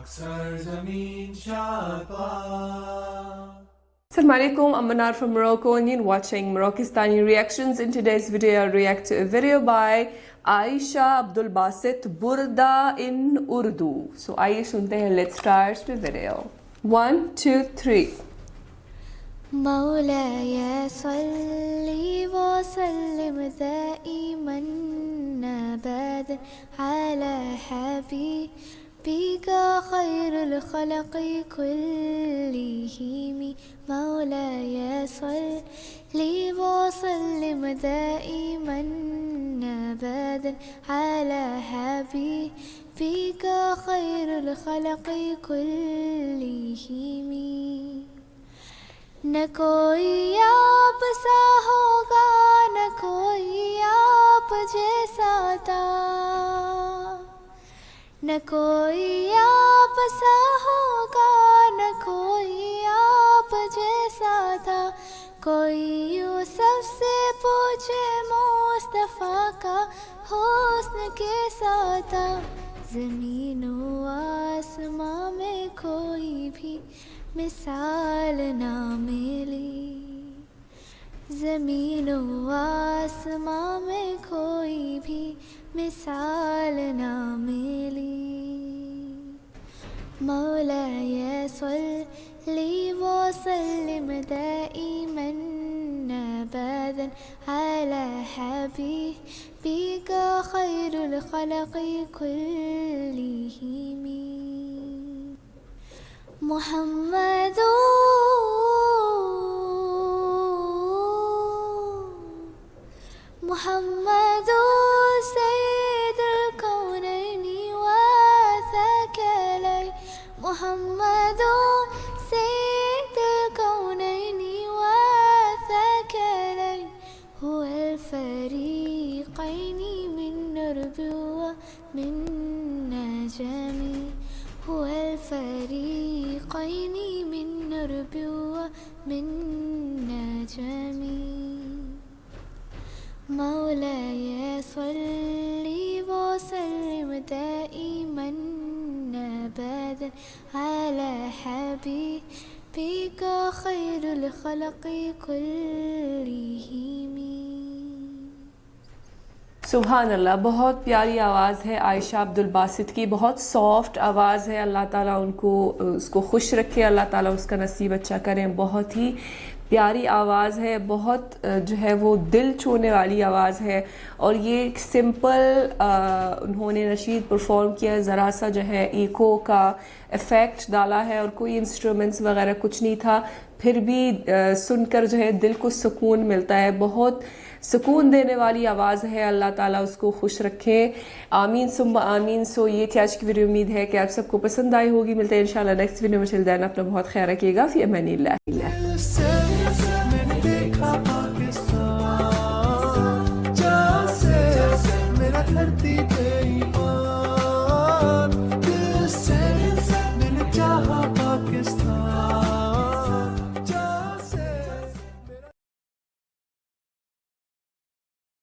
Assalamu alaikum, I'm Manar from Morocco and you're watching Moroccistani Reactions. In today's video, I'll react to a video by Aisha Abdul Basit, Burda in Urdu. So, आइए सुनते हैं. Let's start the video. 1, 2, 3. مولاي صلي وسلم دائما أبدا على حبيبك خير الخلق كلهم. مولاي صلي وسلم دائما أبدا على حبيبك خير الخلق كلهم. न कोई आप सा होगा न कोई आप जैसा था, न कोई आप सा होगा न कोई आप जैसा था. कोई यूसुफ से पूछे मुस्तफ़ा का हुस्न कैसा था. ज़मीन व आसमां में कोई भी मिसाल ना मिली. ज़मीन व आसमां में कोई भी मिसाल ना मिली. मौलाय सल्ली व सल्लिम दाइमन अबदन अला हबीबिका खैरुल खल्क़ि कुल्लिहिम. मुहम्मदु सय्यिदुल कौनैनि व थक़लैनि. मुहम्मदु सय्यिदुल कौनैनि व थक़लैनि. हुवल फ़रीक़ैनि मिन नूरिhi व मिन नजमी. हुवल फ़रीक़ैनि मिन नूरिhi व मिन नजमी. मौलाय सल्ली व सल्लिम दाइमन अबदन अला हबीबिका खैरुल खल्क़ि कुल्लिहिम. सुभान अल्लाह. बहुत प्यारी आवाज़ है आयशा अब्दुल बासित की. बहुत सॉफ्ट आवाज़ है. अल्लाह ताला उसको खुश रखे. अल्लाह ताला उसका नसीब अच्छा करें. बहुत ही प्यारी आवाज़ है. बहुत जो है वो दिल छूने वाली आवाज़ है. और ये एक सिंपल उन्होंने नशीद परफॉर्म किया. ज़रा सा जो है ईको का इफ़ेक्ट डाला है और कोई इंस्ट्रूमेंट्स वगैरह कुछ नहीं था. फिर भी सुनकर जो है दिल को सुकून मिलता है. बहुत सुकून देने वाली आवाज़ है. अल्लाह ताला उसको खुश रखे. आमीन सुम्मा आमीन. सो ये थी आज की वीडियो. उम्मीद है कि आप सबको पसंद आई होगी. मिलते हैं इंशाल्लाह नेक्स्ट वीडियो में. चिल देना अपना बहुत ख्याल रखिएगा. फ़ी अमानिल्लाह.